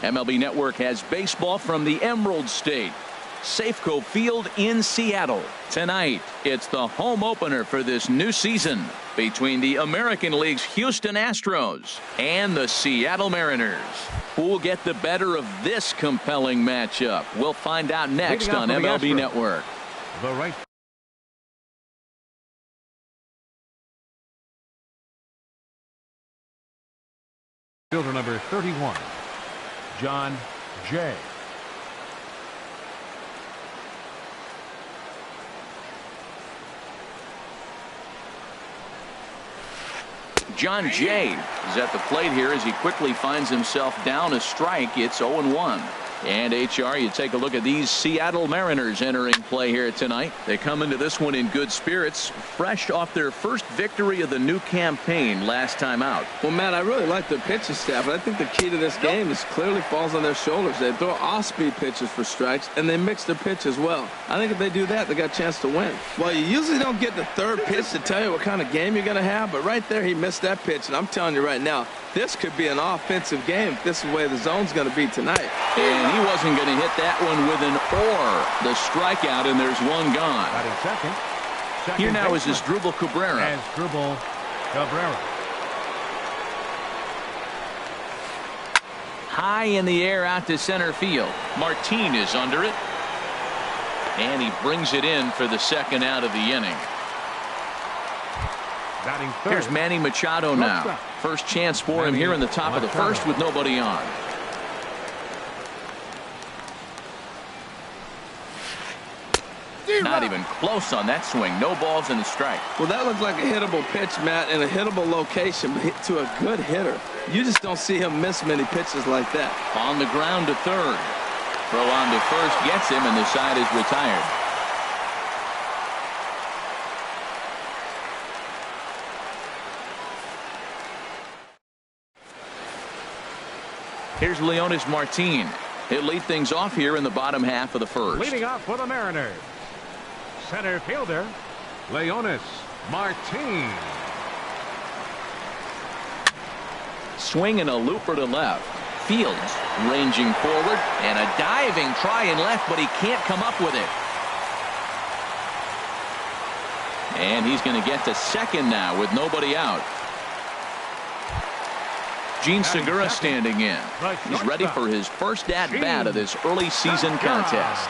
MLB Network has baseball from the Emerald State, Safeco Field in Seattle. Tonight, it's the home opener for this new season between the American League's Houston Astros and the Seattle Mariners. Who will get the better of this compelling matchup? We'll find out next on MLB Network. The right fielder, number 31, John Jay. John Jay is at the plate here as he quickly finds himself down a strike. It's 0-1. And HR, you take a look at these Seattle Mariners entering play here tonight. They come into this one in good spirits, fresh off their first victory of the new campaign last time out. Well, Matt, I really like their pitching staff, but I think the key to this game is clearly falls on their shoulders. They throw off-speed pitches for strikes, and they mix their pitch as well. I think if they do that, they got a chance to win. Well, you usually don't get the third pitch to tell you what kind of game you're going to have, but right there he missed that pitch, and I'm telling you right now, this could be an offensive game if this is the way the zone's going to be tonight. And he wasn't going to hit that one with an or. The strikeout, and there's one gone. Second here now is Asdrubal Cabrera. Asdrubal Cabrera. High in the air out to center field. Martin is under it. And he brings it in for the second out of the inning. Here's Manny Machado now. First chance for him here in the top of the first with nobody on. Not even close on that swing. No balls in the strike. Well, that looked like a hittable pitch, Matt, in a hittable location, but hit to a good hitter. You just don't see him miss many pitches like that. On the ground to third. Throw on to first gets him, and the side is retired. Here's Leonys Martin. He'll lead things off here in the bottom half of the first. Leading off for the Mariners, center fielder Leonys Martin. Swing and a looper to left. Fields ranging forward and a diving try in left, but he can't come up with it. And he's going to get to second now with nobody out. Gene Segura standing in. He's ready for his first at-bat of this early season contest.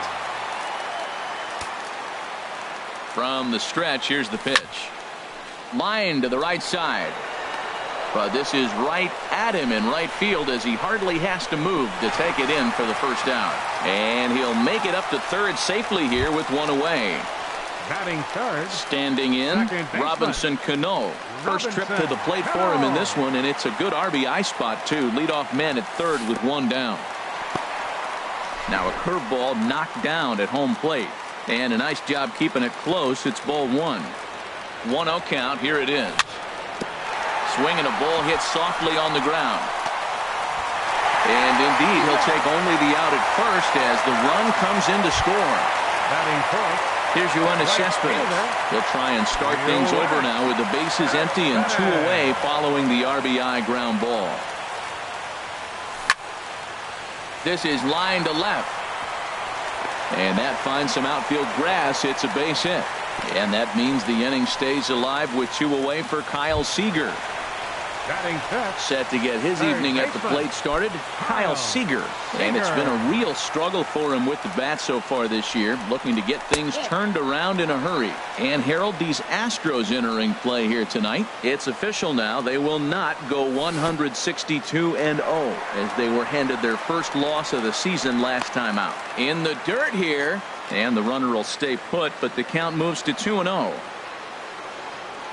From the stretch, here's the pitch. Line to the right side. But this is right at him in right field as he hardly has to move to take it in for the first out. And he'll make it up to third safely here with one away. Batting third. Standing in, Robinson Cano. First trip to the plate for him in this one, and it's a good RBI spot, too. Leadoff man at third with one down. Now a curveball knocked down at home plate. And a nice job keeping it close. It's ball one. 1-0 count. Here it is. Swing and a ball hit softly on the ground. And indeed, he'll take only the out at first as the run comes in to score. Batting fourth. Here's Yoenis Cespedes. He'll try and start things over now with the bases empty and two away following the RBI ground ball. This is line to left. And that finds some outfield grass. It's a base hit. And that means the inning stays alive with two away for Kyle Seager. Batting fifth. Set to get his evening at the plate started, Kyle Seager. And it's been a real struggle for him with the bat so far this year, looking to get things turned around in a hurry. And Harold, these Astros entering play here tonight. It's official now. They will not go 162-0 as they were handed their first loss of the season last time out. In the dirt here, and the runner will stay put, but the count moves to 2-0.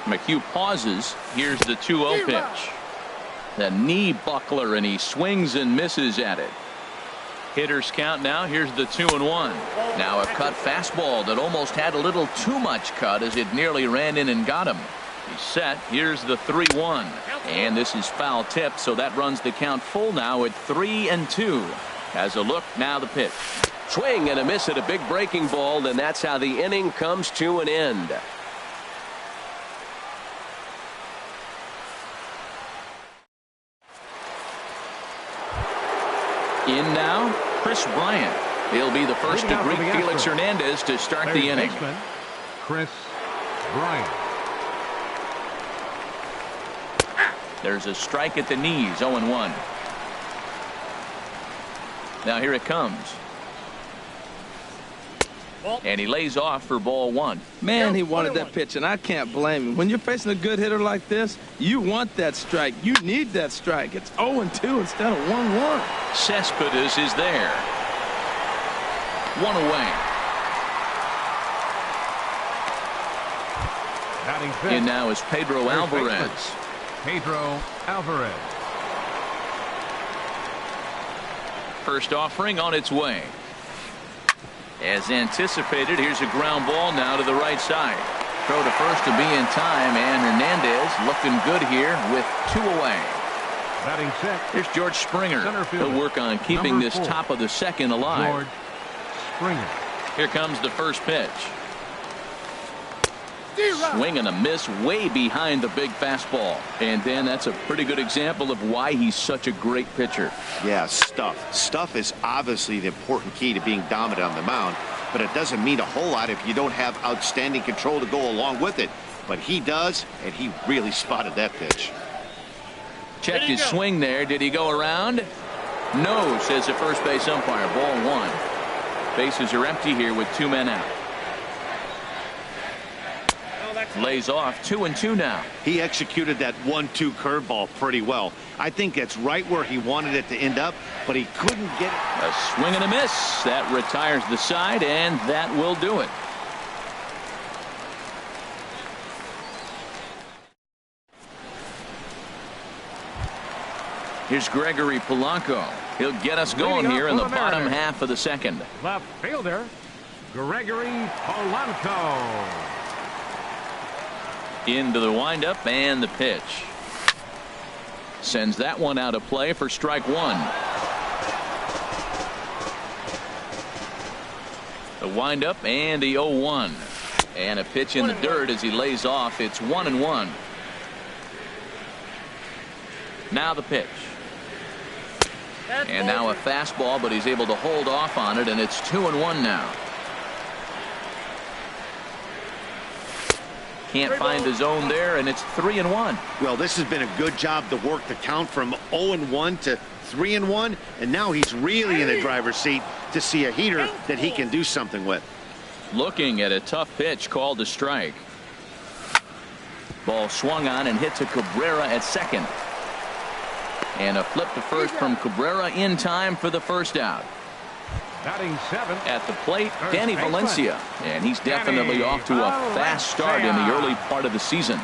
McHugh pauses. Here's the 2-0 pitch. The knee buckler, and he swings and misses at it. Hitters count now. Here's the 2-1. Now a cut fastball that almost had a little too much cut as it nearly ran in and got him. He's set. Here's the 3-1. And this is foul tip, so that runs the count full now at 3-2. Has a look. Now the pitch. Swing and a miss at a big breaking ball, and that's how the inning comes to an end. In now, Chris Bryant. He'll be the first to greet Felix Hernandez to start the inning. Chris Bryant. There's a strike at the knees, 0-1. Now here it comes. And he lays off for ball 1. Man, he wanted that pitch, and I can't blame him. When you're facing a good hitter like this, you want that strike. You need that strike. It's 0-2 instead of 1-1. Cespedes is there. 1 away. In now is Pedro Alvarez. Pedro Alvarez. First offering on its way. As anticipated, here's a ground ball now to the right side. Throw to first to be in time, and Hernandez looking good here with 2 away. Batting sixth. Here's George Springer. He'll work on keeping this top of the second alive. George Springer. Here comes the first pitch. Swing and a miss way behind the big fastball. And Dan, that's a pretty good example of why he's such a great pitcher. Yeah, stuff. Stuff is obviously the important key to being dominant on the mound, but it doesn't mean a whole lot if you don't have outstanding control to go along with it. But he does, and he really spotted that pitch. Checked his swing there. Did he go around? No, says the first base umpire. Ball 1. Bases are empty here with 2 men out. Lays off 2-2 now. He executed that 1-2 curveball pretty well. I think that's right where he wanted it to end up, but he couldn't get it. A swing and a miss. That retires the side, and that will do it. Here's Gregory Polanco. He'll get us going here in the bottom half of the second. Left fielder, Gregory Polanco. Into the windup and the pitch. Sends that one out of play for strike 1. The windup and the 0-1. And a pitch in the dirt as he lays off. It's 1-1. Now the pitch. And now a fastball, but he's able to hold off on it, and it's 2-1 now. Can't find the zone there, and it's 3-1. Well, this has been a good job to work the count from 0-1 to 3-1, and now he's really in the driver's seat to see a heater that he can do something with. Looking at a tough pitch called a strike. Ball swung on and hit to Cabrera at second. And a flip to first from Cabrera in time for the first out. Batting 7. At the plate, Danny Valencia. And he's definitely off to a fast start in the early part of the season.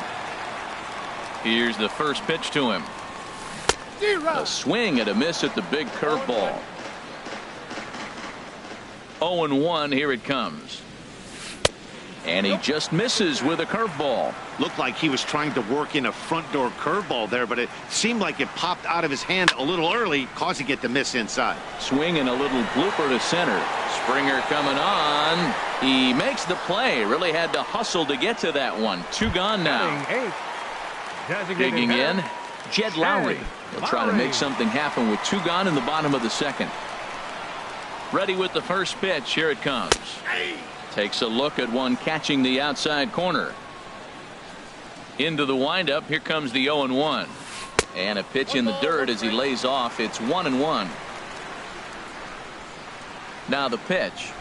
Here's the first pitch to him. A swing and a miss at the big curveball. 0-1, here it comes. And he just misses with a curveball. Looked like he was trying to work in a front door curveball there, but it seemed like it popped out of his hand a little early, causing it to miss inside. Swing and a little blooper to center. Springer coming on. He makes the play. Really had to hustle to get to that one. 2 gone now. Digging in, Jed Lowry. He'll try to make something happen with 2 gone in the bottom of the second. Ready with the first pitch. Here it comes. Takes a look at one catching the outside corner. Into the windup. Here comes the 0-1. And a pitch in the dirt as he lays off. It's 1-1. Now the pitch.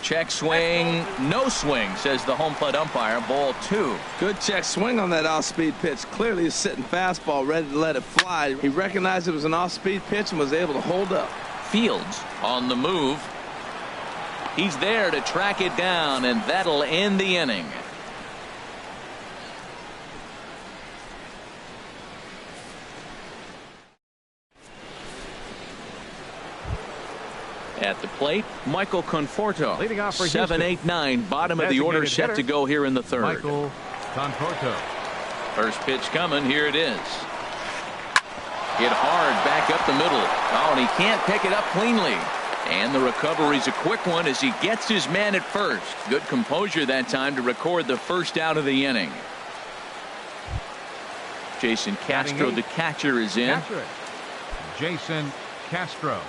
Check swing. No swing, says the home plate umpire. Ball 2. Good check swing on that off-speed pitch. Clearly a sitting fastball ready to let it fly. He recognized it was an off-speed pitch and was able to hold up. Fields on the move. He's there to track it down, and that'll end the inning. At the plate, Michael Conforto. Leading off for 7-8-9, bottom of the order, set to go here in the third. Michael Conforto. First pitch coming. Here it is. Hit hard back up the middle. Oh, and he can't pick it up cleanly. And the recovery's a quick one as he gets his man at first. Good composure that time to record the first out of the inning. Jason Castro, the catcher, is in. Jason Castro.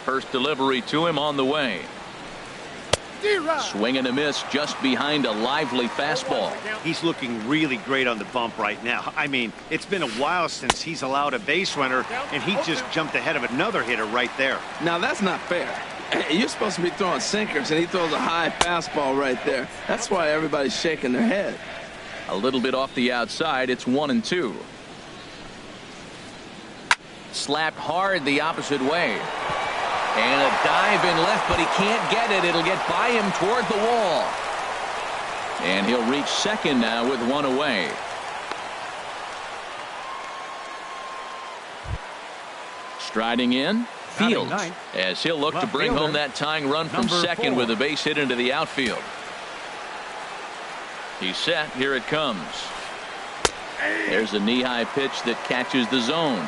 First delivery to him on the way. Swing and a miss just behind a lively fastball. He's looking really great on the bump right now. I mean, it's been a while since he's allowed a base runner, and he just jumped ahead of another hitter right there. Now, that's not fair. You're supposed to be throwing sinkers, and he throws a high fastball right there. That's why everybody's shaking their head. A little bit off the outside. It's 1-2. Slapped hard the opposite way. And a dive in left, but he can't get it. It'll get by him toward the wall. And he'll reach second now with one away. Striding in, Fields, as he'll look to bring home that tying run from second with a base hit into the outfield. He's set. Here it comes. There's a knee-high pitch that catches the zone.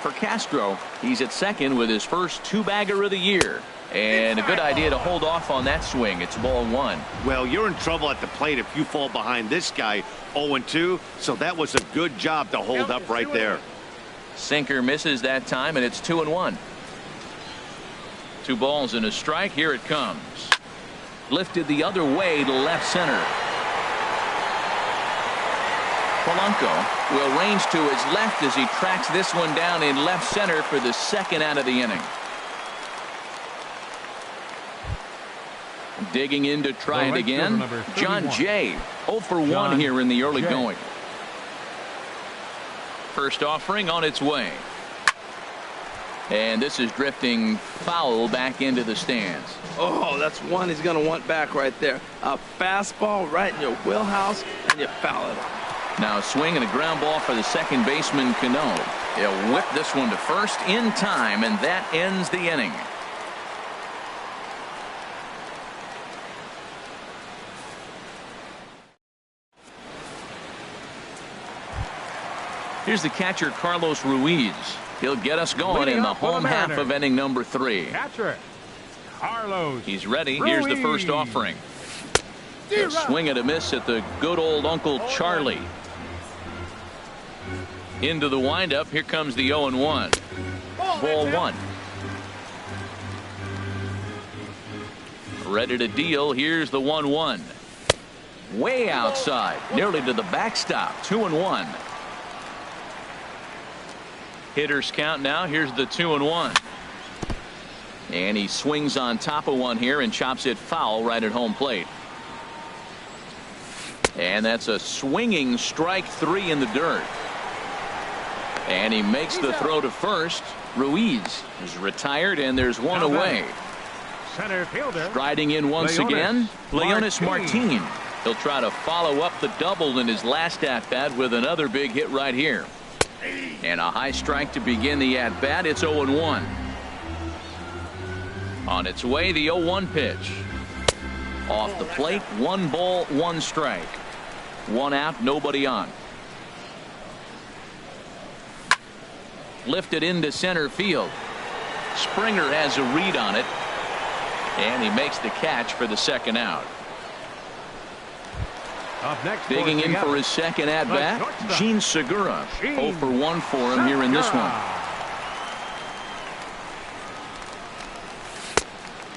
For Castro, he's at second with his first two-bagger of the year. And a good idea to hold off on that swing. It's ball one. Well, you're in trouble at the plate if you fall behind this guy 0-2. So that was a good job to hold up right there. Sinker misses that time, and it's 2-1. 2 balls and a strike. Here it comes. Lifted the other way to left center. Polanco will range to his left as he tracks this one down in left center for the second out of the inning. Digging in to try it again. John Jay, 0 for 1 here in the early going. First offering on its way. And this is drifting foul back into the stands. Oh, that's one he's going to want back right there. A fastball right in your wheelhouse, and you foul it off. Now a swing and a ground ball for the second baseman, Cano. He'll whip this one to first in time, and that ends the inning. Here's the catcher, Carlos Ruiz. He'll get us going in the home half of inning number 3. Catcher Carlos. He's ready. Here's the first offering. A swing and a miss at the good old Uncle Charlie. Into the windup. Here comes the 0-1. Ball 1. Ready to deal. Here's the 1-1. Way outside. Nearly to the backstop. 2-1. Hitters count now. Here's the 2-1. And he swings on top of one here and chops it foul right at home plate. And that's a swinging strike 3 in the dirt. And he makes the throw to first. Ruiz is retired, and there's one away. Center fielder. Striding in once again, Leonis Martin. He'll try to follow up the double in his last at-bat with another big hit right here. And a high strike to begin the at-bat. It's 0-1. On its way, the 0-1 pitch. Off the plate, 1 ball, 1 strike. 1 out, nobody on. Lifted into center field. Springer has a read on it. And he makes the catch for the second out. Up next, digging in for his second at bat, Gene Segura. 0 for 1 for him here in this one.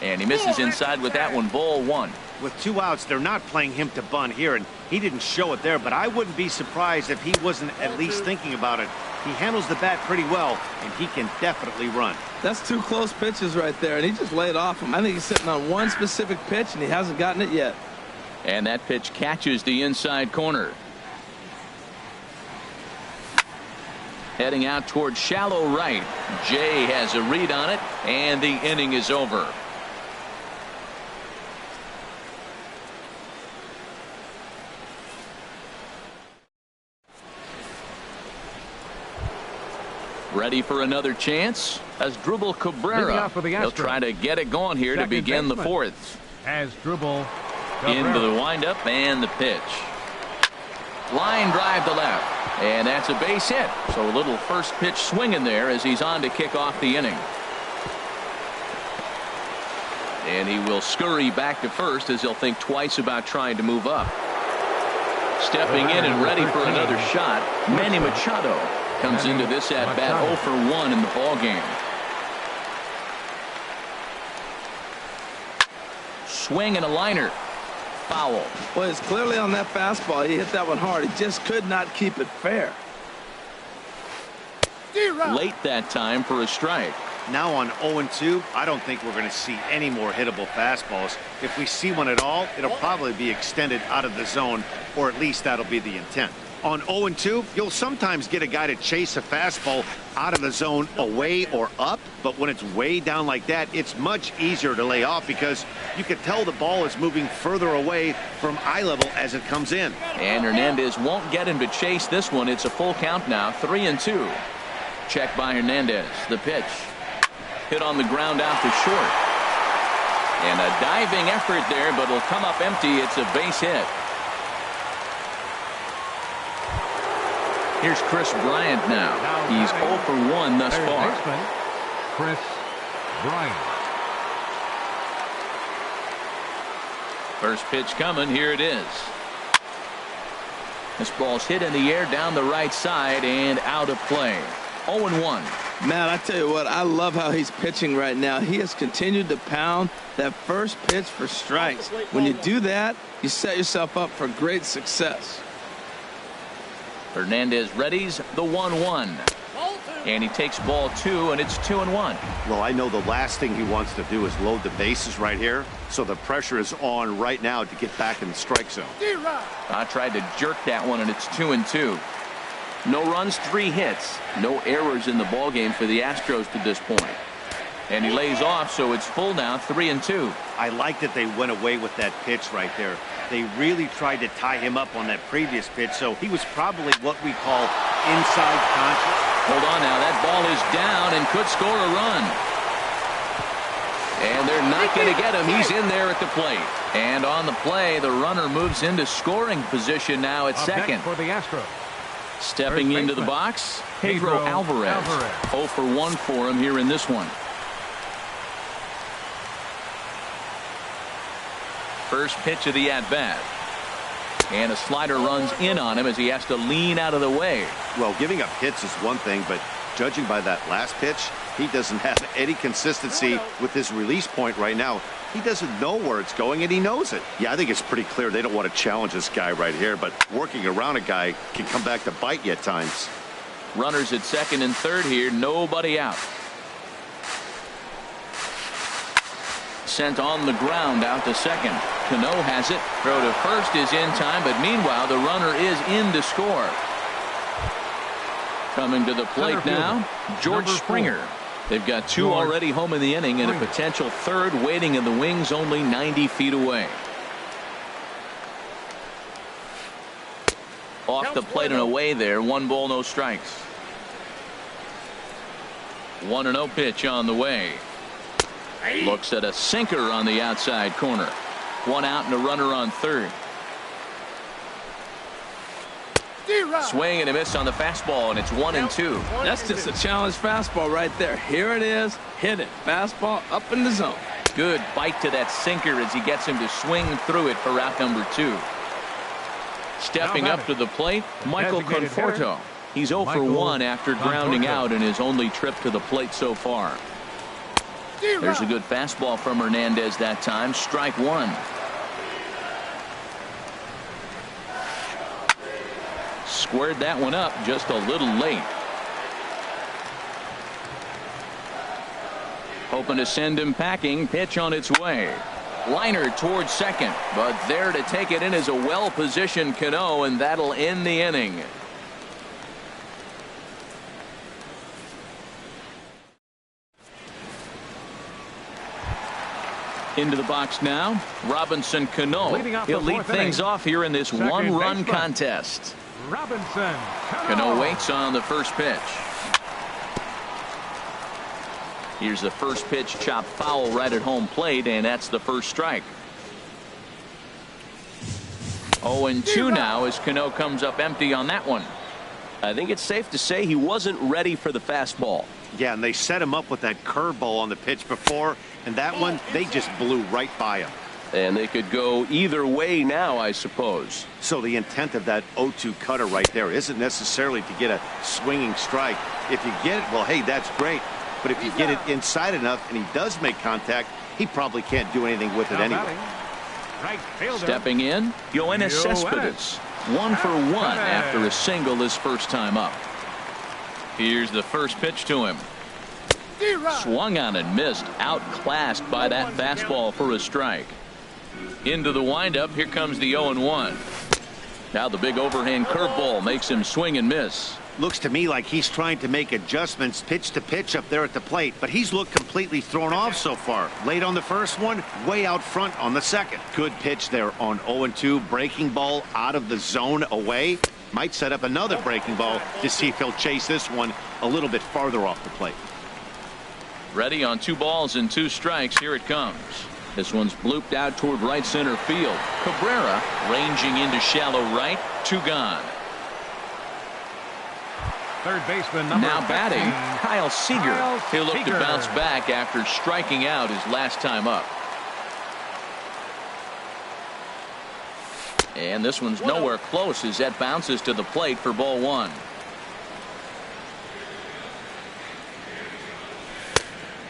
And he misses inside with that one. Ball 1. With 2 outs, they're not playing him to bunt here, and he didn't show it there, but I wouldn't be surprised if he wasn't at least thinking about it. He handles the bat pretty well, and he can definitely run. That's 2 close pitches right there, and he just laid off him. I think he's sitting on one specific pitch, and he hasn't gotten it yet. And that pitch catches the inside corner. Heading out towards shallow right. Jay has a read on it, and the inning is over. Ready for another chance as Drubal Cabrera. He'll try to get it going here to begin the 4th. As Drubal into the windup and the pitch. Line drive to left, and that's a base hit. So a little first pitch swing in there as he's on to kick off the inning. And he will scurry back to first as he'll think twice about trying to move up. Stepping in and ready for another shot, Manny Machado. Comes into this at bat 0 for 1 in the ball game. Swing and a liner. Foul. Well, it's clearly on that fastball. He hit that one hard. He just could not keep it fair. Late that time for a strike. Now on 0-2, I don't think we're going to see any more hittable fastballs. If we see one at all, it'll probably be extended out of the zone, or at least that'll be the intent. On 0-2, you'll sometimes get a guy to chase a fastball out of the zone away or up, but when it's way down like that, it's much easier to lay off because you can tell the ball is moving further away from eye level as it comes in. And Hernandez won't get him to chase this one. It's a full count now, 3-2. Check by Hernandez. The pitch. Hit on the ground out to short. And a diving effort there, but it'll come up empty. It's a base hit. Here's Chris Bryant now. He's 0 for 1 thus far. Chris Bryant. First pitch coming. Here it is. This ball's hit in the air down the right side and out of play. 0-1. Man, I tell you what, I love how he's pitching right now. He has continued to pound that first pitch for strikes. When you do that, you set yourself up for great success. Hernandez readies the 1-1. And he takes ball 2, and it's 2-1. Well, I know the last thing he wants to do is load the bases right here, so the pressure is on right now to get back in the strike zone. I tried to jerk that one, and it's 2-2. No runs, 3 hits. No errors in the ballgame for the Astros to this point. And he lays off, so it's full now, 3-2. I like that they went away with that pitch right there. They really tried to tie him up on that previous pitch, so he was probably what we call inside conscious. Hold on now, that ball is down and could score a run. And they're not going to get him. He's in there at the plate. And on the play, the runner moves into scoring position now at second. For the Astros. Stepping into the box, Pedro Alvarez. 0 for 1 for him here in this one. First pitch of the at-bat. And a slider runs in on him as he has to lean out of the way. Well, giving up hits is one thing, but judging by that last pitch, he doesn't have any consistency with his release point right now. He doesn't know where it's going, and he knows it. Yeah, I think it's pretty clear they don't want to challenge this guy right here, but working around a guy can come back to bite you at times. Runners at second and third here, nobody out. Sent on the ground out to second. Cano has it. Throw to first is in time, but meanwhile the runner is in to score. Coming to the plate now, George Springer. They've got 2 already home in the inning and a potential third waiting in the wings only 90 feet away. Off the plate and away there. 1 ball, no strikes. 1-0 pitch on the way. Looks at a sinker on the outside corner. 1 out and a runner on third. Swing and a miss on the fastball, and it's 1-2. That's just a challenge fastball right there. Here it is. Hit it. Fastball up in the zone. Good bite to that sinker as he gets him to swing through it for out number 2. Stepping up to the plate, Michael Conforto. He's 0 for 1 after grounding out in his only trip to the plate so far. There's a good fastball from Hernandez that time. Strike 1. Squared that one up just a little late. Hoping to send him packing. Pitch on its way. Liner towards second, but there to take it in is a well-positioned Cano, and that'll end the inning. Into the box now, Robinson Cano. He'll lead things off here in this 1-run contest. Robinson Cano waits on the first pitch. Here's the first pitch, chopped foul right at home plate, and that's the first strike. 0-2 now as Cano comes up empty on that one. I think it's safe to say he wasn't ready for the fastball. Yeah, and they set him up with that curveball on the pitch before, and that one, they just blew right by him. And they could go either way now, I suppose. So the intent of that 0-2 cutter right there isn't necessarily to get a swinging strike. If you get it, well, hey, that's great. But if you get it inside enough and he does make contact, he probably can't do anything with it anyway. Right fielder. Stepping in, Yoenis Cespedes. 1 for 1 after a single his first time up. Here's the first pitch to him. Swung on and missed. Outclassed by that fastball for a strike. Into the windup. Here comes the 0-1. Now the big overhand curveball makes him swing and miss. Looks to me like he's trying to make adjustments pitch to pitch up there at the plate, but he's looked completely thrown off so far. Late on the first one, way out front on the second. Good pitch there on 0-2. Breaking ball out of the zone away. Might set up another breaking ball to see if he'll chase this one a little bit farther off the plate. Ready on 2 balls and 2 strikes. Here it comes. This one's blooped out toward right center field. Cabrera ranging into shallow right. 2 gone. Third baseman number Now 15, batting, Kyle Seager. He'll look to Seager. bounce back after striking out his last time up. And this one's nowhere close as that bounces to the plate for ball 1.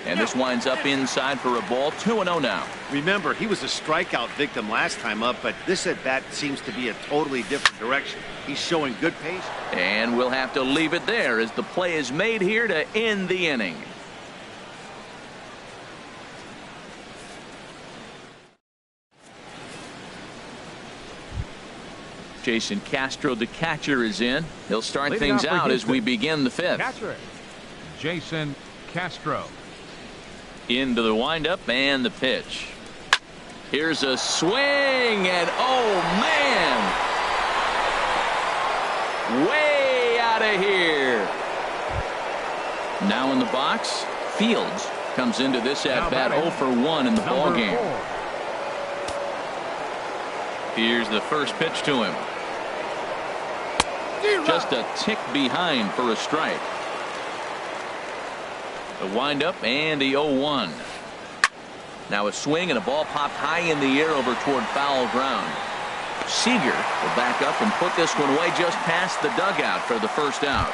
And this winds up inside for a ball. 2-0 now. Remember, he was a strikeout victim last time up, but this at bat seems to be a totally different direction. He's showing good pace. And we'll have to leave it there as the play is made here to end the inning. Jason Castro, the catcher, is in. He'll start Leading things off for out as Houston, we begin the 5th. Catcher Jason Castro. Into the windup and the pitch. Here's a swing, and oh man, way out of here. Now in the box, Fields comes into this at bat 0 for 1 in the ball game. 4. Here's the first pitch to him. Just a tick behind for a strike. The windup and the 0-1. Now a swing and a ball popped high in the air over toward foul ground. Seager will back up and put this one away just past the dugout for the first out.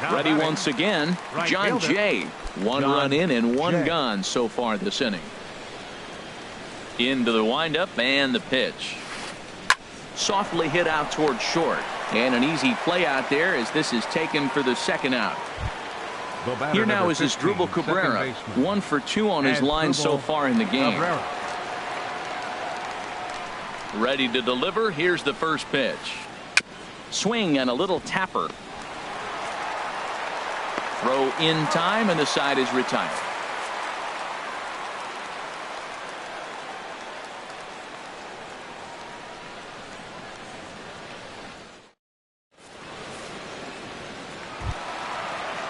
Now Ready batting, once again, right John fielder, Jay. 1 John run in and 1 Jay. gone so far this inning. Into the windup and the pitch. Softly hit out toward short. And an easy play out there as this is taken for the second out. The batter, Here now number is his 15, Drupal second Cabrera. baseman. 1 for 2 on his And line so Drupal far in the game. Cabrera. Ready to deliver. Here's the first pitch. Swing and a little tapper. Throw in time and the side is retired.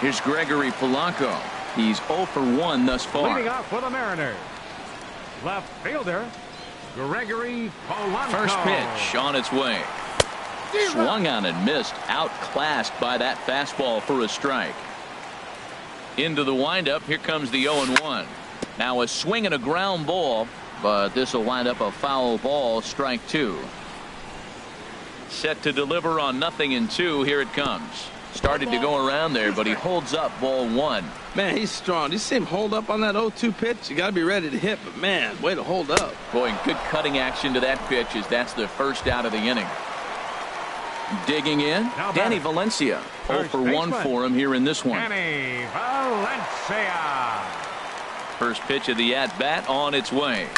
Here's Gregory Polanco. He's 0 for 1 thus far. Leading off for the Mariners, left fielder Gregory Polanco. First pitch on its way. Swung on and missed. Outclassed by that fastball for a strike. Into the windup. Here comes the 0-1. Now a swing and a ground ball, but this will wind up a foul ball. Strike 2. Set to deliver on 0-2. Here it comes. Started to go around there, but he holds up ball 1. Man, he's strong. You see him hold up on that 0-2 pitch? You got to be ready to hit, but man, way to hold up. Boy, good cutting action to that pitch as that's the first out of the inning. Digging in, Now Danny batting. Valencia. 0 First for 1 baseman. for him here in this one. Danny Valencia. First pitch of the at-bat on its way.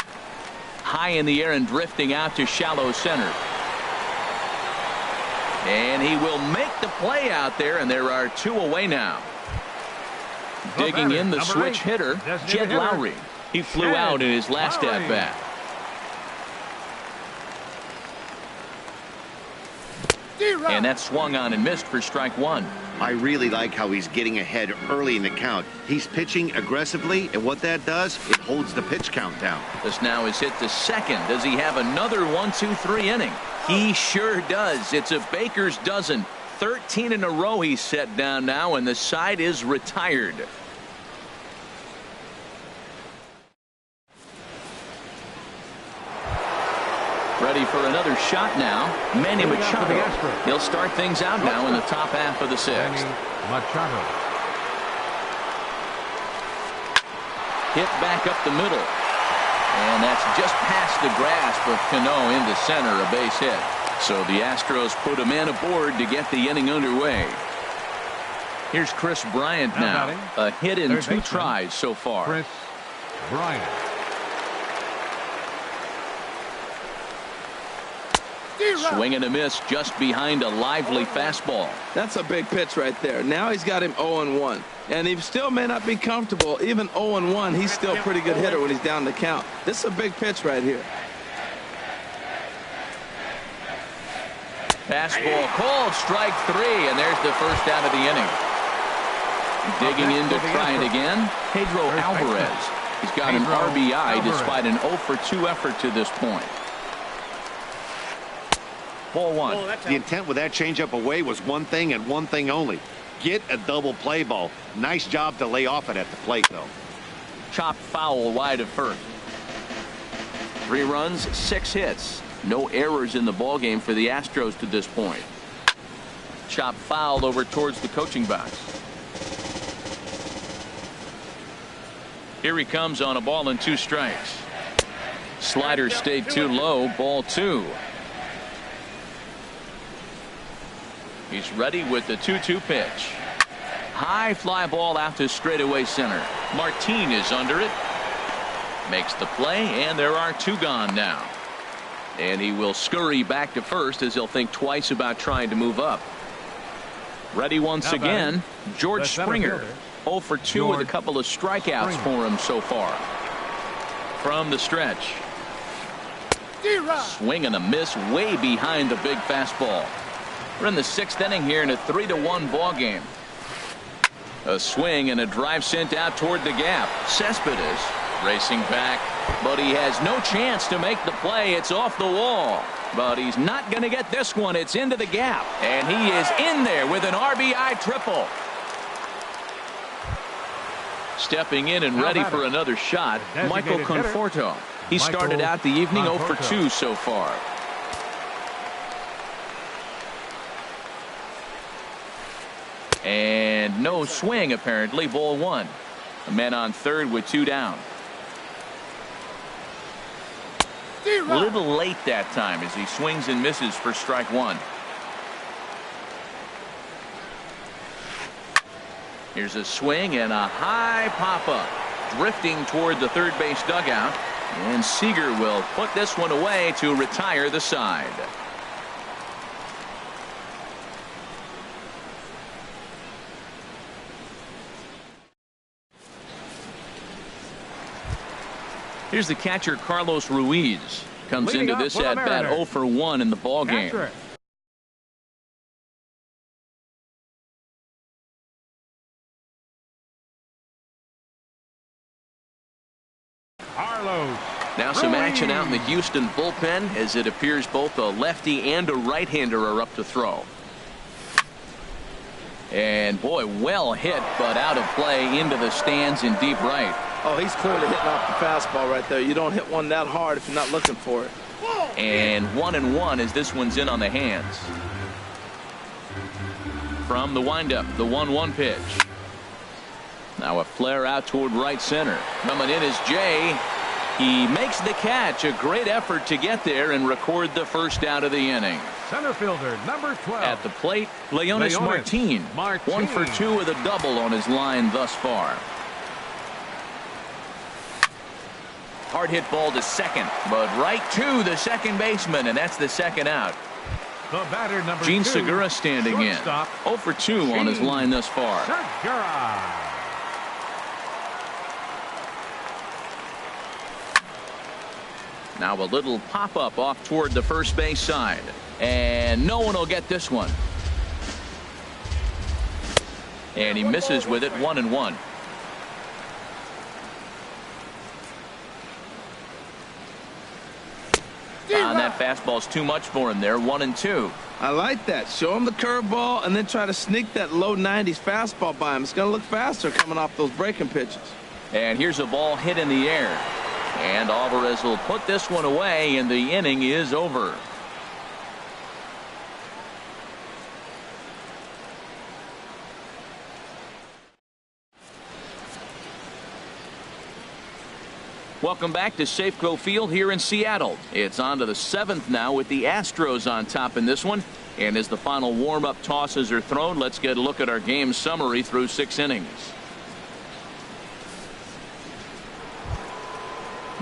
High in the air and drifting out to shallow center. And he will make the play out there, and there are 2 away now. The Digging batter, in the number switch 8, hitter, designated Jed hitter, Lowry. He flew Jed out in his last Lowry. at-bat. And that swung on and missed for strike 1. I really like how he's getting ahead early in the count. He's pitching aggressively, and what that does, it holds the pitch count down. This now is hit to second. Does he have another 1-2-3 inning? He sure does. It's a baker's dozen. 13 in a row he's set down now, and the side is retired. Ready for another shot now. Manny Machado. He'll start things out now in the top half of the sixth. Machado. Hit back up the middle. And that's just past the grasp of Cano into center, a base hit. So the Astros put a man aboard to get the inning underway. Here's Chris Bryant now. A hit in 2 tries so far. Chris Bryant. Swing and a miss just behind a lively fastball. That's a big pitch right there. Now he's got him 0-1. And he still may not be comfortable. Even 0-1, he's still a pretty good hitter when he's down the count. This is a big pitch right here. Fastball called, strike 3, and there's the first out of the inning. Digging in to try it again, Pedro Alvarez. He's got an RBI despite an 0-for-2 effort to this point. Ball 1. The intent with that changeup away was one thing and one thing only. Get a double play ball. Nice job to lay off it at the plate, though. Chop foul wide of first. 3 runs, 6 hits. No errors in the ballgame for the Astros to this point. Chop foul over towards the coaching box. Here he comes on a ball and 2 strikes. Slider stayed too low. Ball 2. He's ready with the 2-2 pitch. High fly ball out to straightaway center. Martin is under it. Makes the play, and there are 2 gone now. And he will scurry back to first as he'll think twice about trying to move up. Ready once again, George Springer. 0-for-2 with a couple of strikeouts for him so far. From the stretch. Swing and a miss way behind the big fastball. We're in the 6th inning here in a 3-1 ball game. A swing and a drive sent out toward the gap. Cespedes racing back, but he has no chance to make the play. It's off the wall, but he's not going to get this one. It's into the gap, and he is in there with an RBI triple. Stepping in and ready for another shot, Michael Conforto. He started out the evening 0-for-2 so far. And no swing, apparently. Ball 1. A man on third with 2 down. A little late that time as he swings and misses for strike 1. Here's a swing and a high pop-up. Drifting toward the third base dugout. And Seager will put this one away to retire the side. Here's the catcher, Carlos Ruiz. Comes into this at-bat 0-for-1 in the ballgame. Now some action out in the Houston bullpen as it appears both a lefty and a right-hander are up to throw. And boy, well hit, but out of play into the stands in deep right. Oh, he's clearly hitting off the fastball right there. You don't hit one that hard if you're not looking for it. And 1-1 as this one's in on the hands. From the windup, the 1-1 pitch. Now a flare out toward right center. Coming in is Jay. He makes the catch. A great effort to get there and record the first out of the inning. Center fielder, number 12. At the plate, Leonis Martin. 1-for-2 with a double on his line thus far. Hard hit ball to second, but right to the second baseman, and that's the second out. The batter, number Gene 2, Segura standing in. 0-for-2 on his line thus far. Segura. Now a little pop-up off toward the first base side. And no one will get this one. And he misses with it. 1-1. That fastball's too much for him there. 1-2. I like that. Show him the curveball and then try to sneak that low 90s fastball by him. It's going to look faster coming off those breaking pitches. And here's a ball hit in the air. And Alvarez will put this one away, and the inning is over. Welcome back to Safeco Field here in Seattle. It's on to the 7th now with the Astros on top in this one. And as the final warm-up tosses are thrown, let's get a look at our game summary through 6 innings.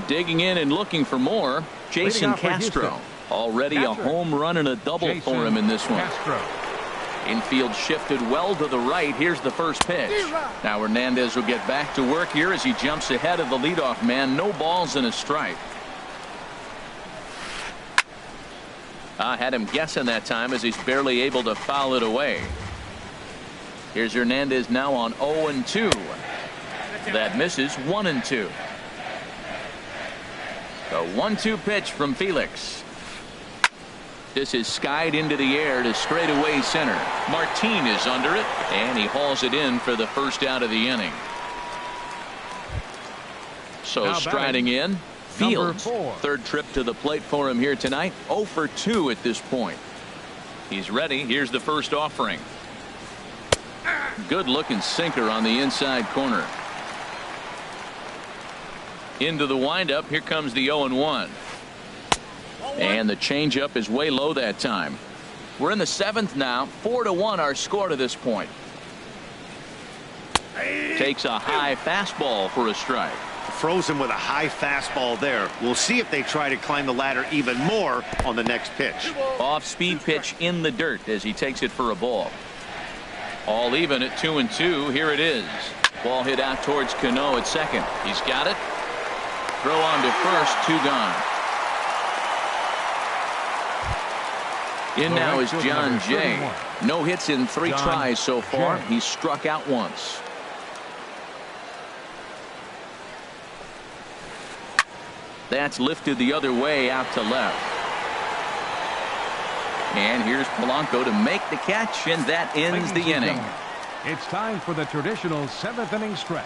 Digging in and looking for more, Jason Castro. Already a home run and a double for him in this one. Infield shifted well to the right. Here's the first pitch. Now Hernandez will get back to work here as he jumps ahead of the leadoff man. No balls and a strike. I had him guessing that time as he's barely able to foul it away. Here's Hernandez now on 0-2. That misses 1-2. The 1-2 pitch from Felix. This is skied into the air to straightaway center. Martin is under it, and he hauls it in for the first out of the inning. So now striding in, Fields. Third trip to the plate for him here tonight. 0 for 2 at this point. He's ready. Here's the first offering. Good looking sinker on the inside corner. Into the windup. Here comes the 0-1. And the changeup is way low that time. We're in the 7th now. 4-1 our score to this point. Takes a high fastball for a strike. Froze him with a high fastball there. We'll see if they try to climb the ladder even more on the next pitch. Off speed pitch in the dirt as he takes it for a ball. All even at 2-2. Here it is. Ball hit out towards Cano at second. He's got it. Throw on to first. 2 gone. In now is John Jay. No hits in 3 tries so far. He's struck out once. That's lifted the other way out to left. And here's Polanco to make the catch, and that ends the inning. It's time for the traditional 7th inning stretch.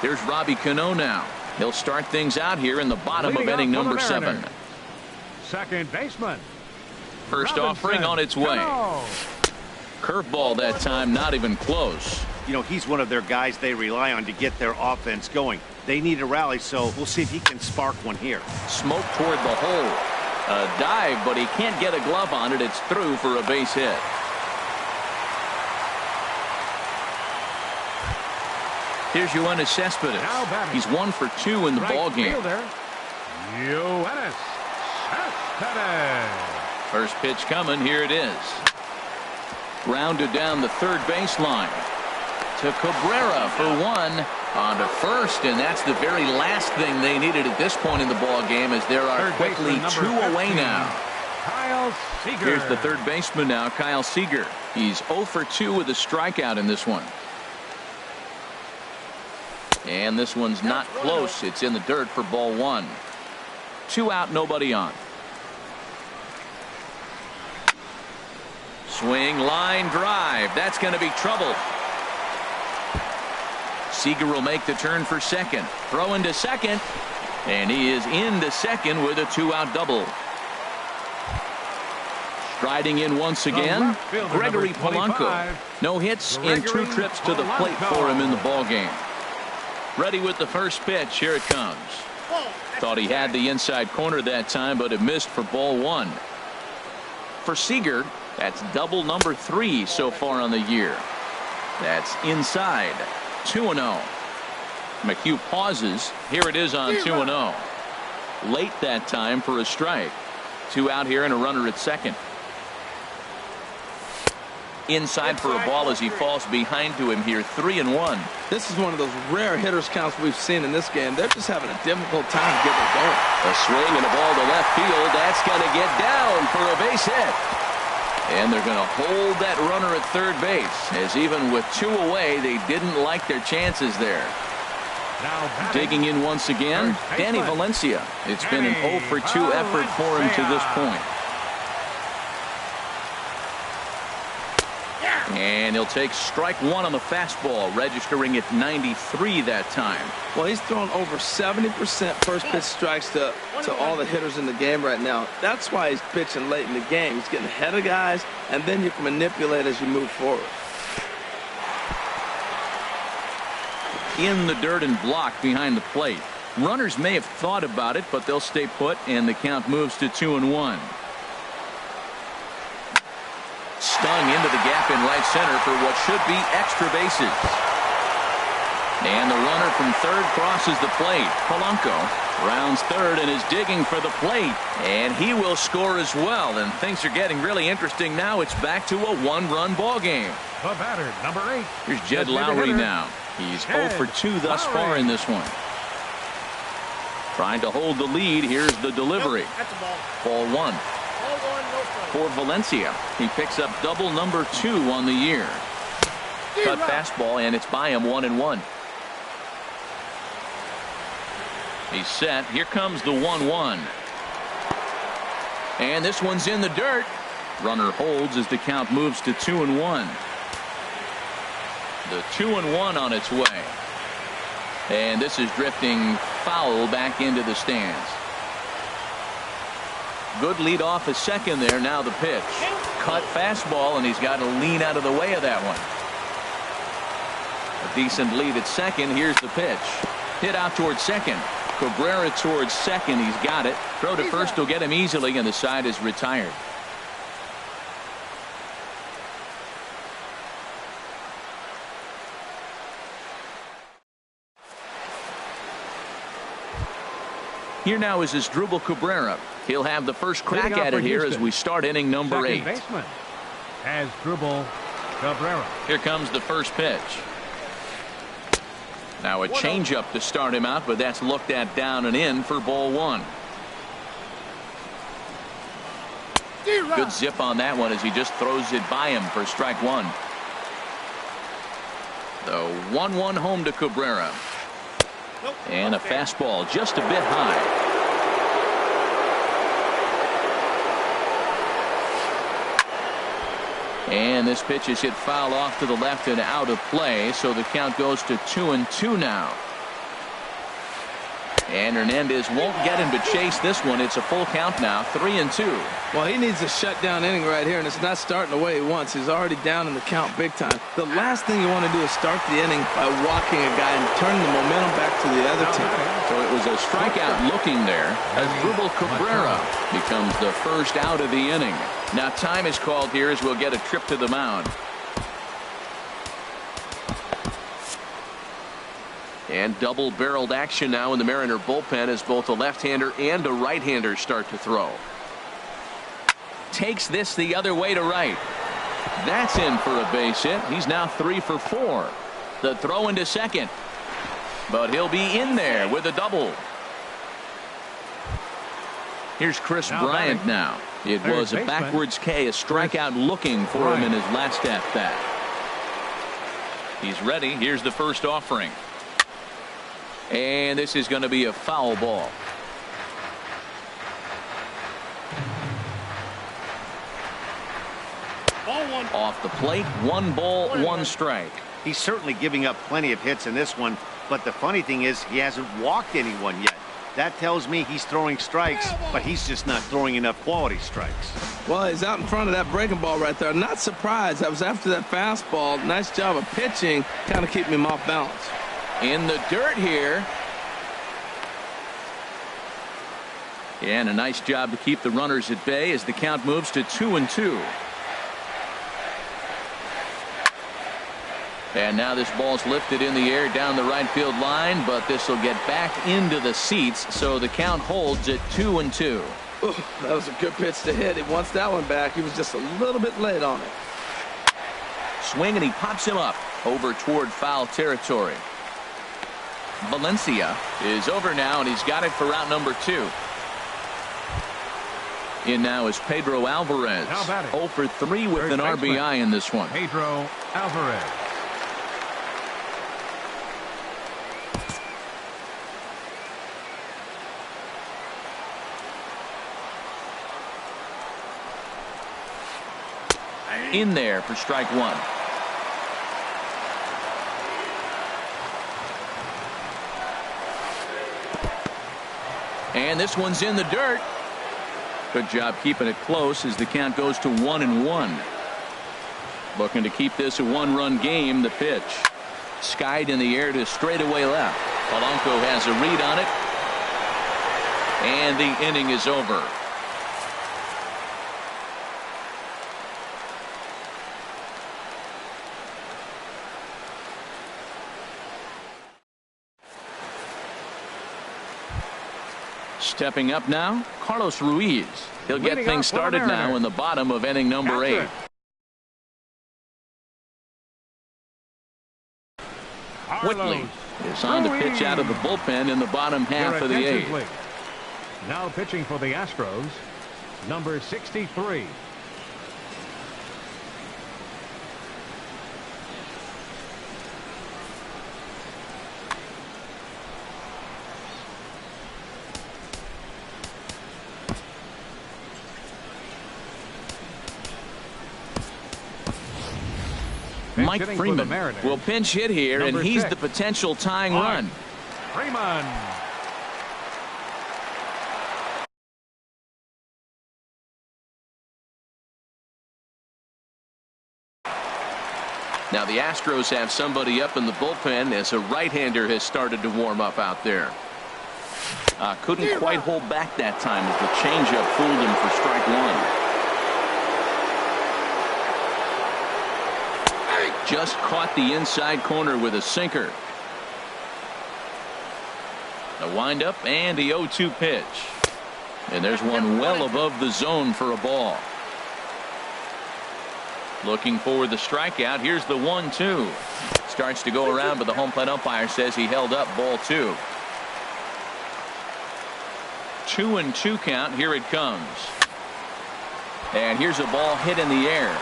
There's Robbie Cano now. He'll start things out here in the bottom of inning number 7. Second baseman. First offering on its way. Curveball that time, not even close. You know, he's one of their guys they rely on to get their offense going. They need a rally, so we'll see if he can spark one here. Smoke toward the hole. A dive, but he can't get a glove on it. It's through for a base hit. Here's Yoenis Cespedes. He's 1 for 2 in the ball game. Yoenis Cespedes. First pitch coming. Here it is. Grounded down the third baseline to Cabrera for 1 on to first, and that's the very last thing they needed at this point in the ball game, as there are quickly 2 away now. Kyle Seager. Here's the third baseman now, Kyle Seager. He's 0 for 2 with a strikeout in this one. And this one's not close. It's in the dirt for ball 1. 2 out, nobody on. Swing, line drive. That's going to be trouble. Seager will make the turn for second. Throw into second. And he is into second with a 2-out double. Striding in once again, Gregory Polanco. No hits in 2 trips to the plate for him in the ball game. Ready with the first pitch. Here it comes. Thought he had the inside corner that time, but it missed for ball 1. For Seager, that's double number 3 so far on the year. That's inside. 2-0. McHugh pauses. Here it is on 2-0. Late that time for a strike. 2 out here and a runner at second. Inside for a ball as he falls behind to him here. 3-1. This is one of those rare hitters counts we've seen in this game. They're just having a difficult time getting it going. A swing and a ball to left field. That's going to get down for a base hit. And they're going to hold that runner at third base, as even with 2 away, they didn't like their chances there. Digging in once again, Danny Valencia. It's been an 0 for 2 effort for him to this point. And he'll take strike one on the fastball, registering at 93 that time. Well, he's thrown over 70% first pitch strikes to all the hitters in the game right now. That's why he's pitching late in the game. He's getting ahead of guys, and then you can manipulate as you move forward. In the dirt and blocked behind the plate. Runners may have thought about it, but they'll stay put, and the count moves to 2-1. Stung into the gap in right center for what should be extra bases. And the runner from third crosses the plate. Polanco rounds third and is digging for the plate. And he will score as well. And things are getting really interesting now. It's back to a one-run ball game. The batter, number 8. Here's Jed Lowry now. He's 0 for 2 thus far in this one. Trying to hold the lead. Here's the delivery. Ball 1. For Valencia. He picks up double number 2 on the year. Cut fastball, and it's by him 1-1. He's set. Here comes the 1-1. And this one's in the dirt. Runner holds as the count moves to 2-1. The 2-1 on its way. And this is drifting foul back into the stands. Good lead off a second there. Now the pitch. Cut fastball, and he's got to lean out of the way of that one. A decent lead at second. Here's the pitch. Hit out towards second. Cabrera towards second. He's got it. Throw to first will get him easily, and the side is retired. Here now is Asdrubal Cabrera. He'll have the first crack at it here as we start inning number 8. Baseman, Asdrubal Cabrera. Here comes the first pitch. Now a changeup to start him out, but that's looked at down and in for ball 1. Good zip on that one as he just throws it by him for strike 1. The 1-1 home to Cabrera. And a fastball just a bit high. And this pitch is hit foul off to the left and out of play, so the count goes to 2-2 now. And Hernandez won't get him to chase this one. It's a full count now, 3-2. Well, he needs a shutdown inning right here, and it's not starting the way he wants. He's already down in the count big time. The last thing you want to do is start the inning by walking a guy and turning the momentum back to the other team. So it was a strikeout looking there as Asdrubal Cabrera becomes the first out of the inning. Now time is called here as we'll get a trip to the mound. And double-barreled action now in the Mariner bullpen as both a left-hander and a right-hander start to throw. Takes this the other way to right. That's in for a base hit. He's now 3 for 4. The throw into second. But he'll be in there with a double. Here's Chris Bryant now. It was a backwards K, a strikeout looking for him in his last at-bat. He's ready. Here's the first offering. And this is going to be a foul ball. Off the plate, 1 ball, 1 strike. He's certainly giving up plenty of hits in this one, but the funny thing is he hasn't walked anyone yet. That tells me he's throwing strikes, but he's just not throwing enough quality strikes. Well, he's out in front of that breaking ball right there. Not surprised. That was after that fastball. Nice job of pitching, kind of keeping him off balance. In the dirt here. And a nice job to keep the runners at bay as the count moves to 2-2. And now this ball's lifted in the air down the right field line, but this will get back into the seats, so the count holds at 2-2. Ooh, that was a good pitch to hit. He wants that one back. He was just a little bit late on it. Swing, and he pops him up over toward foul territory. Valencia is over now, and he's got it for route number 2. In now is Pedro Alvarez. 0 for 3 with an RBI in this one. Pedro Alvarez. In there for strike 1. And this one's in the dirt. Good job keeping it close as the count goes to 1-1. Looking to keep this a one-run game. The pitch skied in the air to straightaway left. Polanco has a read on it. And the inning is over. Stepping up now, Carlos Ruiz. He'll get things started now in the bottom of inning number 8. Whitley is on to pitch out of the bullpen in the bottom half of the 8th. Now pitching for the Astros, number 63. Mike Freeman will pinch hit here, and he's the potential tying run. Freeman. Now the Astros have somebody up in the bullpen as a right-hander has started to warm up out there. Couldn't quite hold back that time as the changeup fooled him for strike 1. Just caught the inside corner with a sinker. The windup and the 0-2 pitch. And there's one well above the zone for a ball. Looking for the strikeout. Here's the 1-2. Starts to go around, but the home plate umpire says he held up ball 2. 2-2 count. Here it comes. And here's a ball hit in the air.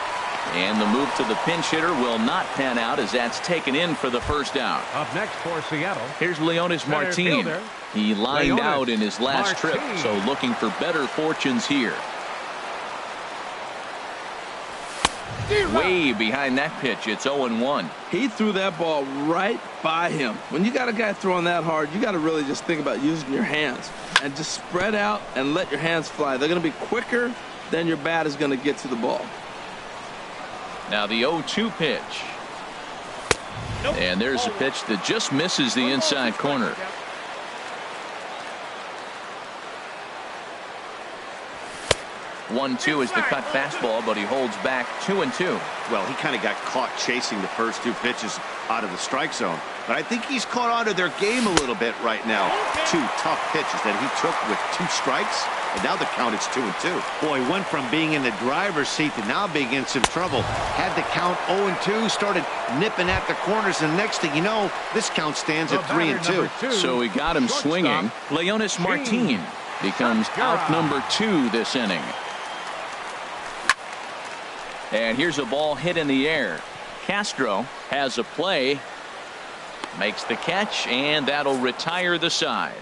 And the move to the pinch hitter will not pan out as that's taken in for the first out. Up next for Seattle. Here's Leonis Martin. He lined out in his last trip, so looking for better fortunes here. Way behind that pitch. It's 0-1. He threw that ball right by him. When you got a guy throwing that hard, you got to really just think about using your hands and just spread out and let your hands fly. They're going to be quicker than your bat is going to get to the ball. Now the 0-2 pitch. And there's a pitch that just misses the inside corner. One-two is the cut fastball, but he holds back 2-2. Well, he kind of got caught chasing the first 2 pitches out of the strike zone. But I think he's caught on to their game a little bit right now. 2 tough pitches that he took with 2 strikes, and now the count is 2-2. Boy, went from being in the driver's seat to now being in some trouble. Had the count 0-2, started nipping at the corners, and next thing you know, this count stands at 3-2. So he got him swinging. Leonis Martin becomes out number 2 this inning. And here's a ball hit in the air. Castro has a play, makes the catch, and that'll retire the side.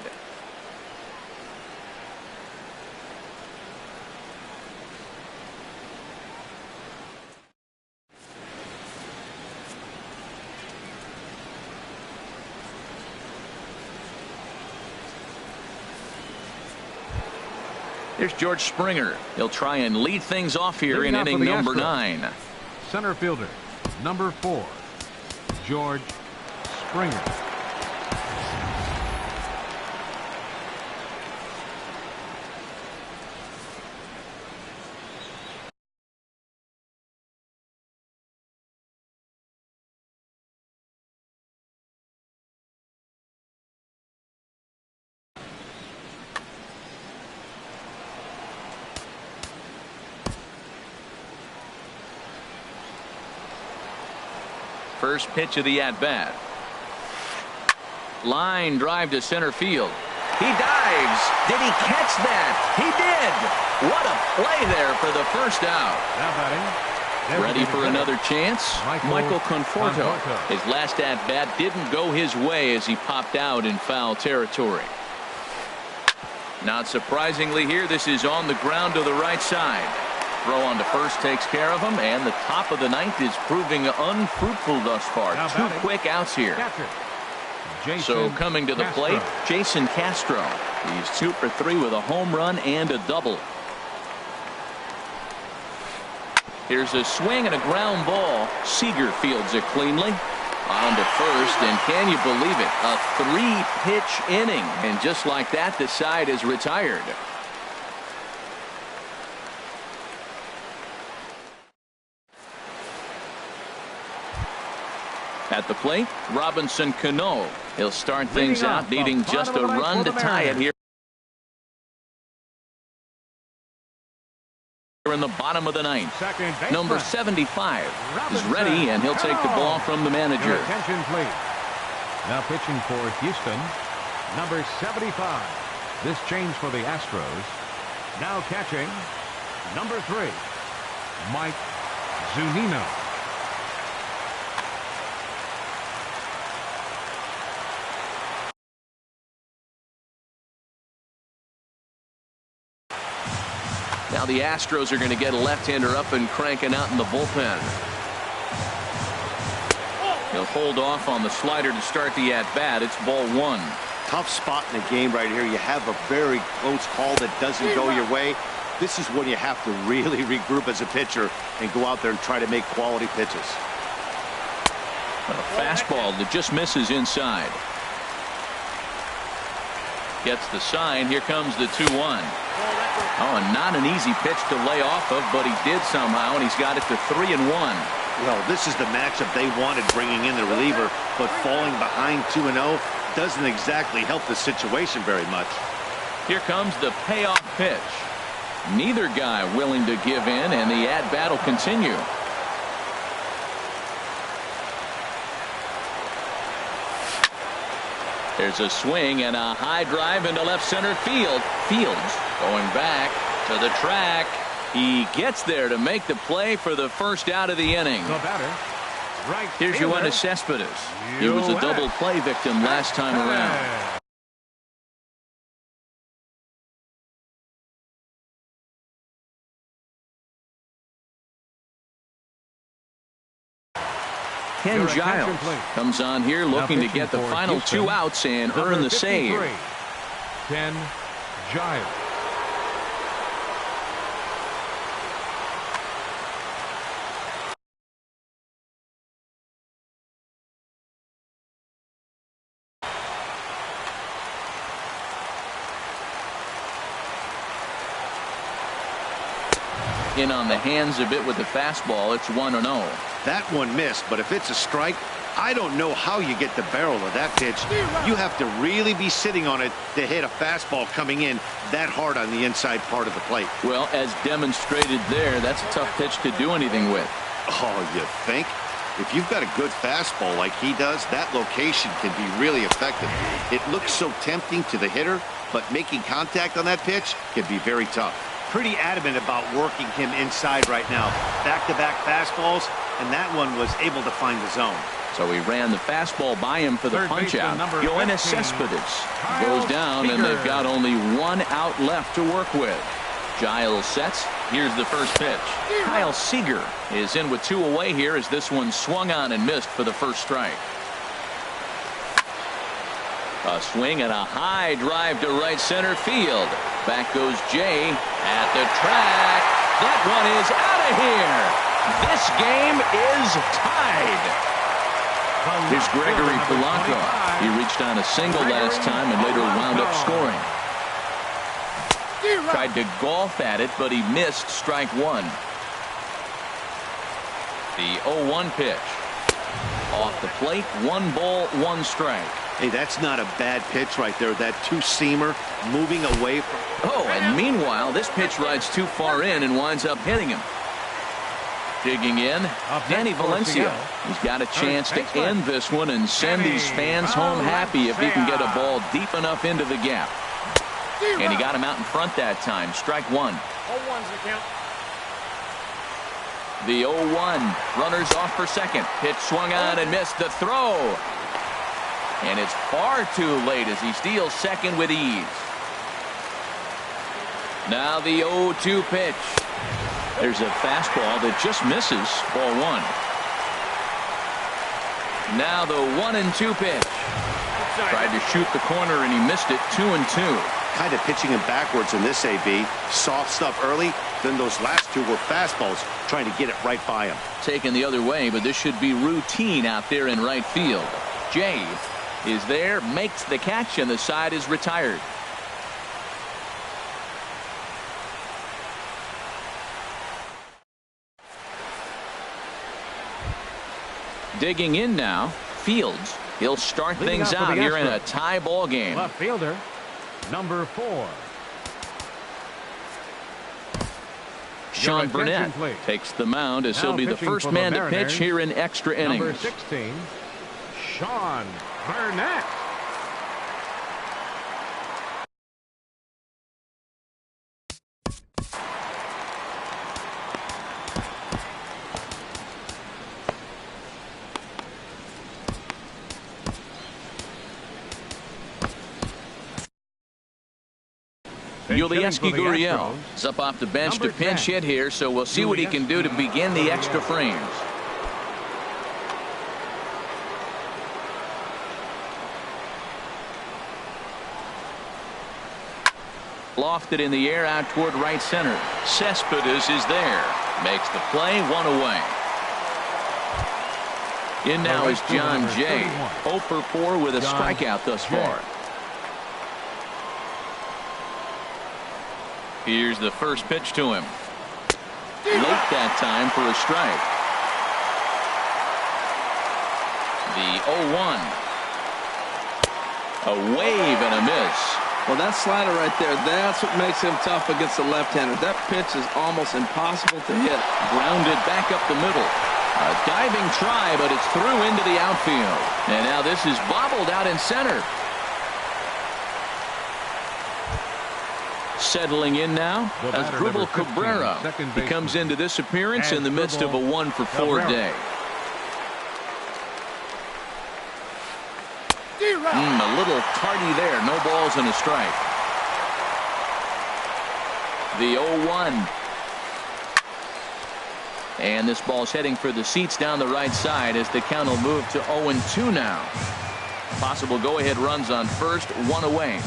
Here's George Springer. He'll try and lead things off here in inning number 9. Center fielder, number 4, George Springer. First pitch of the at-bat. Line drive to center field. He dives. Did he catch that? He did. What a play there for the first out. Ready for another chance? Michael Conforto. His last at-bat didn't go his way as he popped out in foul territory. Not surprisingly here, this is on the ground to the right side. Throw on to first takes care of him, and the top of the 9th is proving unfruitful thus far. 2 quick outs here. So coming to the plate, Jason Castro. He's 2 for 3 with a home run and a double. Here's a swing and a ground ball. Seager fields it cleanly. On to first, and can you believe it? A 3-pitch inning. And just like that, the side is retired. At the plate, Robinson Cano. He'll start things out needing just a run to tie it here in the bottom of the ninth. Number 75 is ready, and he'll take the ball from the manager. Attention, please. Now pitching for Houston, number 75. This change for the Astros. Now catching, number 3, Mike Zunino. Now the Astros are going to get a left-hander up and cranking out in the bullpen. He'll hold off on the slider to start the at-bat. It's ball 1. Tough spot in the game right here. You have a very close call that doesn't go your way. This is when you have to really regroup as a pitcher and go out there and try to make quality pitches. A fastball that just misses inside. Gets the sign. Here comes the 2-1. Oh, and not an easy pitch to lay off of, but he did somehow, and he's got it to 3-1. Well, this is the matchup they wanted, bringing in the reliever, but falling behind 2-0 doesn't exactly help the situation very much. Here comes the payoff pitch. Neither guy willing to give in, and the at-bat will continue. There's a swing and a high drive into left center field. Fields going back to the track. He gets there to make the play for the first out of the inning. The batter, right Here's Yoenis Cespedes. He was a double play victim last time around. Ken Giles comes on here looking to get the final 2 outs and earn the save. Ken Giles. In on the hands a bit with the fastball. It's 1-0. That one missed, but if it's a strike, I don't know how you get the barrel of that pitch. You have to really be sitting on it to hit a fastball coming in that hard on the inside part of the plate. Well, as demonstrated there, that's a tough pitch to do anything with. Oh, you think? If you've got a good fastball like he does, that location can be really effective. It looks so tempting to the hitter, but making contact on that pitch can be very tough. Pretty adamant about working him inside right now. Back-to-back fastballs, and that one was able to find the zone. So he ran the fastball by him for the punch-out. Yoenis Cespedes goes down, and they've got only 1 out left to work with. Giles sets. Here's the first pitch. Kyle Seager is in with 2 away here as this one swung on and missed for the first strike. A swing and a high drive to right center field. Back goes Jay at the track. That one is out of here. This game is tied. Here's Gregory Polanco. He reached on a single last time and later wound up scoring. Tried to golf at it, but he missed strike 1. The 0-1 pitch. Off the plate, 1 ball, 1 strike. Hey, that's not a bad pitch right there. That 2-seamer moving away from... Oh, and meanwhile, this pitch rides too far in and winds up hitting him. Digging in, Danny Valencia. He's got a chance to end this one and send these fans home happy if he can get a ball deep enough into the gap. And he got him out in front that time. Strike 1. 0-1's the count. The 0-1. Runners off for second. Pitch swung on and missed the throw. And it's far too late as he steals second with ease. Now the 0-2 pitch. There's a fastball that just misses. Ball 1. Now the 1-2 pitch. Tried to shoot the corner and he missed it. 2-2. Kind of pitching him backwards in this AB. Soft stuff early, then those last two were fastballs, trying to get it right by him. Taken the other way, but this should be routine out there in right field. Jay is there, makes the catch, and the side is retired. Digging in now, Fields. He'll start things out here in a tie ball game. Left fielder, number 4. Sean Burnett takes the mound as he'll be the first man to pitch here in extra innings. Number 16, Sean Burnett. Yulieski Gurriel is up off the bench to pinch hit here, so we'll see what he can do to begin the extra frames. Lofted in the air out toward right center. Cespedes is there. Makes the play, 1 away. In now is John Jay. 0 for 4 with a strikeout thus far. Here's the first pitch to him. Late that time for a strike. The 0-1. A wave and a miss. Well, that slider right there, that's what makes him tough against the left-hander. That pitch is almost impossible to hit. Grounded back up the middle. A diving try, but it's through into the outfield. And now this is bobbled out in center. Settling in now, Asdrubal Cabrera. He comes into this appearance in the midst of a 1 for 4 day. A little tardy there. No balls and a strike. The 0-1. And this ball's heading for the seats down the right side as the count will move to 0-2 now. Possible go-ahead runs on first, 1 away.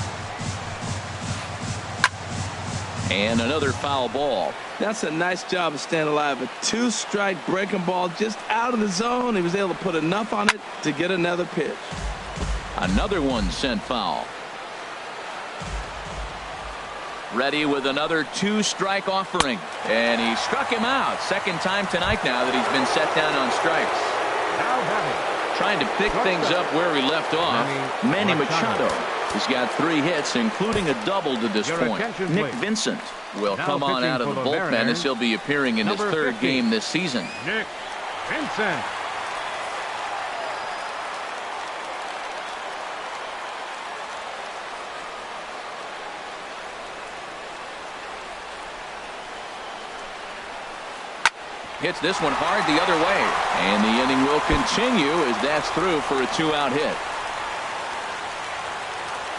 And another foul ball. That's a nice job of staying alive. A 2-strike breaking ball just out of the zone. He was able to put enough on it to get another pitch. Another one sent foul. Ready with another 2-strike offering. And he struck him out. Second time tonight now that he's been set down on strikes. Trying to pick things up where he left off. Manny Machado. He's got 3 hits, including a double to this point. Nick Vincent will come on out of the bullpen as he'll be appearing in his 3rd game this season. Nick Vincent. Hits this one hard the other way. And the inning will continue as that's through for a 2-out hit.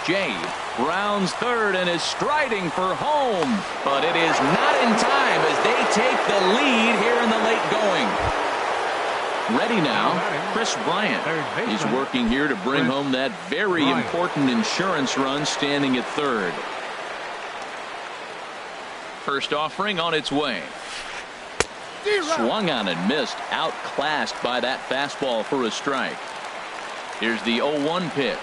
Jay rounds third and is striding for home, but it is not in time as they take the lead here in the late going. Ready now, Chris Bryant. He's working here to bring home that very important insurance run, standing at third. First offering on its way. Swung on and missed, outclassed by that fastball for a strike. Here's the 0-1 pitch.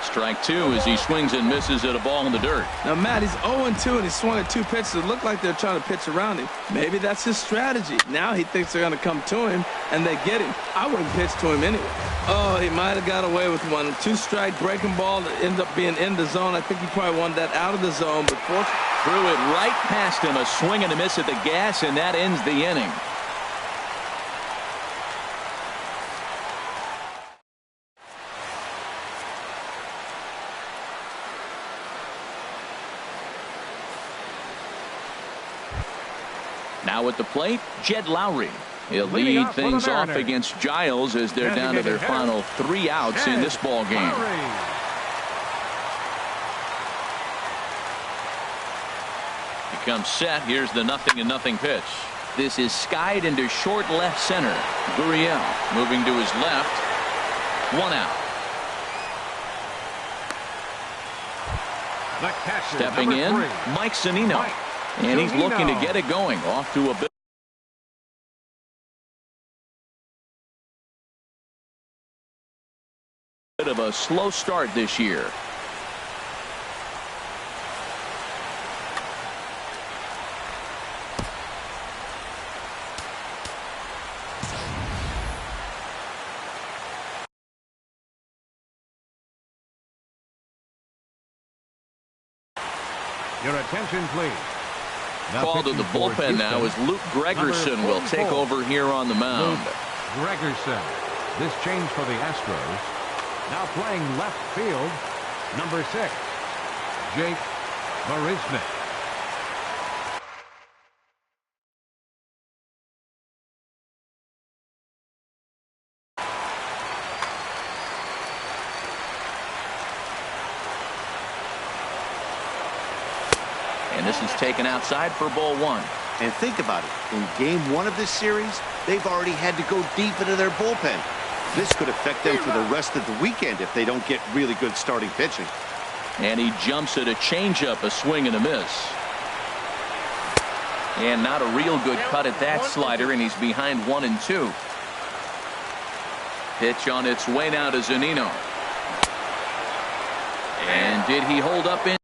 Strike 2 as he swings and misses at a ball in the dirt. Now, Matt, he's 0-2 and he swung at 2 pitches that look like they're trying to pitch around him. Maybe that's his strategy. Now he thinks they're going to come to him and they get him. I wouldn't pitch to him anyway. Oh, he might have got away with one. 2-strike breaking ball that ended up being in the zone. I think he probably wanted that out of the zone, but fortunately threw it right past him. A swing and a miss at the gas, and that ends the inning. Now at the plate, Jed Lowry. He'll lead things off against Giles as they're down to their final 3 outs in this ball game. He comes set. Here's the 0-0 pitch. This is skied into short left center. Gurriel moving to his left. 1 out. The catcher, Stepping in, number 3. Mike Zunino. And he's looking to get it going. Off to a bit of a slow start this year. Your attention, please. Now Call to the pitching for bullpen now Houston, as Luke Gregerson number will take 44. over here on the mound. Luke Gregerson. This change for the Astros. Now playing left field, number 6, Jake Marisnick. And this is taken outside for ball 1. And think about it. In game 1 of this series, they've already had to go deep into their bullpen. This could affect them for the rest of the weekend if they don't get really good starting pitching. And he jumps at a changeup, a swing and a miss. And not a real good cut at that slider, and he's behind 1-2. Pitch on its way now to Zunino. And did he hold up in?